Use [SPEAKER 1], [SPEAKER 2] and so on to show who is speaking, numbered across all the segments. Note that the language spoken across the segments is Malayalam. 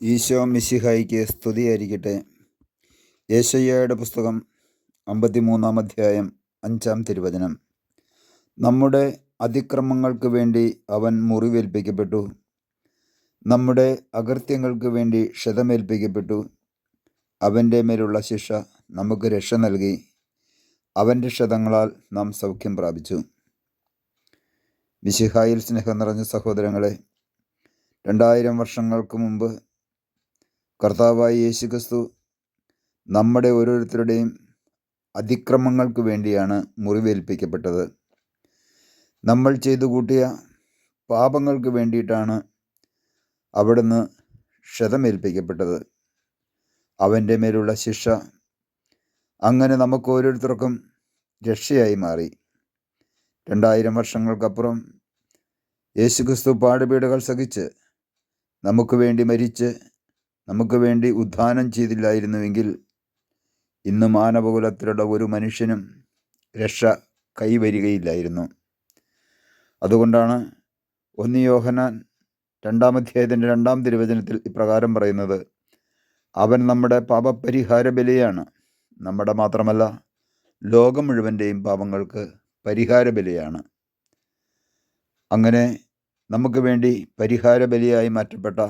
[SPEAKER 1] ഈശോ മിശിഹായിക്ക് സ്തുതിയായിരിക്കട്ടെ. യെശയ്യായുടെ പുസ്തകം 53-ാം അധ്യായം 5-ാം തിരുവചനം. നമ്മുടെ അതിക്രമങ്ങൾക്ക് വേണ്ടി അവൻ മുറിവേൽപ്പിക്കപ്പെട്ടു, നമ്മുടെ അകൃത്യങ്ങൾക്ക് വേണ്ടി ക്ഷതമേൽപ്പിക്കപ്പെട്ടു. അവൻ്റെ മേലുള്ള ശിക്ഷ നമുക്ക് രക്ഷ നൽകി, അവൻ്റെ ക്ഷതങ്ങളാൽ നാം സൗഖ്യം പ്രാപിച്ചു. മിശിഹായിൽ സ്നേഹം നിറഞ്ഞ സഹോദരങ്ങളെ, 2000 വർഷങ്ങൾക്ക് മുമ്പ് കർത്താവായ യേശുക്രിസ്തു നമ്മുടെ ഓരോരുത്തരുടെയും അതിക്രമങ്ങൾക്ക് വേണ്ടിയാണ് മുറിവേൽപ്പിക്കപ്പെട്ടത്. നമ്മൾ ചെയ്തു കൂട്ടിയ പാപങ്ങൾക്ക് വേണ്ടിയിട്ടാണ് അവിടുന്ന് ക്ഷതമേൽപ്പിക്കപ്പെട്ടത്. അവൻ്റെ മേലുള്ള ശിക്ഷ അങ്ങനെ നമുക്ക് ഓരോരുത്തർക്കും രക്ഷയായി മാറി. 2000 വർഷങ്ങൾക്കപ്പുറം യേശുക്രിസ്തു പാടുപീടുകൾ സഹിച്ച് നമുക്ക് വേണ്ടി മരിച്ച് നമുക്ക് വേണ്ടി ഉദ്ധാനം ചെയ്തില്ലായിരുന്നുവെങ്കിൽ ഇന്ന് മാനവകുലത്തിലുള്ള ഒരു മനുഷ്യനും രക്ഷ കൈവരികയില്ലായിരുന്നു. അതുകൊണ്ടാണ് 1 യോഹന്നാൻ 2-ാം അധ്യായത്തിൻ്റെ 2-ാം തിരുവചനത്തിൽ ഇപ്രകാരം പറയുന്നത്: അവൻ നമ്മുടെ പാപപരിഹാര ബലിയാണ്. നമ്മുടെ മാത്രമല്ല, ലോകം മുഴുവൻ്റെയും പാപങ്ങൾക്ക് പരിഹാര ബലിയാണ്. അങ്ങനെ നമുക്ക് വേണ്ടി പരിഹാര ബലിയായി മാറ്റപ്പെട്ട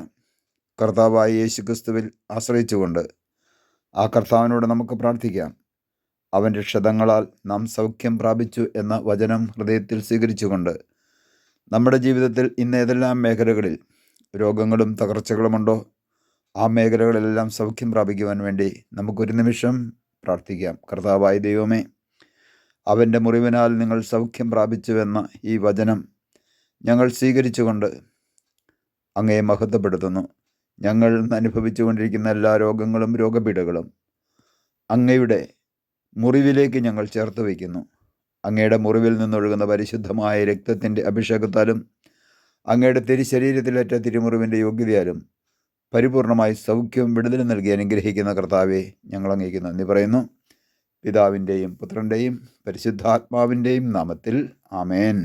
[SPEAKER 1] കർത്താവായ യേശുക്രിസ്തുവിൽ ആശ്രയിച്ചുകൊണ്ട് ആ കർത്താവിനോട് നമുക്ക് പ്രാർത്ഥിക്കാം. അവൻ്റെ ക്ഷതങ്ങളാൽ നാം സൗഖ്യം പ്രാപിച്ചു എന്ന വചനം ഹൃദയത്തിൽ സ്വീകരിച്ചുകൊണ്ട് നമ്മുടെ ജീവിതത്തിൽ ഇന്ന് ഏതെല്ലാം മേഖലകളിൽ രോഗങ്ങളും തകർച്ചകളുമുണ്ടോ, ആ മേഖലകളിലെല്ലാം സൗഖ്യം പ്രാപിക്കുവാൻ വേണ്ടി നമുക്കൊരു നിമിഷം പ്രാർത്ഥിക്കാം. കർത്താവായ ദൈവമേ, അവൻ്റെ മുറിവിനാൽ നിങ്ങൾ സൗഖ്യം പ്രാപിച്ചുവെന്ന ഈ വചനം ഞങ്ങൾ സ്വീകരിച്ചുകൊണ്ട് അങ്ങയെ മഹത്വപ്പെടുത്തുന്നു. ഞങ്ങൾ അനുഭവിച്ചു കൊണ്ടിരിക്കുന്ന എല്ലാ രോഗങ്ങളും രോഗപീഠകളും അങ്ങയുടെ മുറിവിലേക്ക് ഞങ്ങൾ ചേർത്ത് വയ്ക്കുന്നു. അങ്ങയുടെ മുറിവിൽ നിന്നൊഴുകുന്ന പരിശുദ്ധമായ രക്തത്തിൻ്റെ അഭിഷേകത്താലും അങ്ങയുടെ തിരുശരീരത്തിലേറ്റ തിരുമുറിവിൻ്റെ യോഗ്യതയാലും പരിപൂർണമായി സൗഖ്യവും വിടുതലും നൽകി അനുഗ്രഹിക്കുന്ന കർത്താവെ, ഞങ്ങൾ അങ്ങേക്ക് നന്ദി പറയുന്നു. പിതാവിൻ്റെയും പുത്രൻ്റെയും പരിശുദ്ധാത്മാവിൻ്റെയും നാമത്തിൽ ആമേൻ.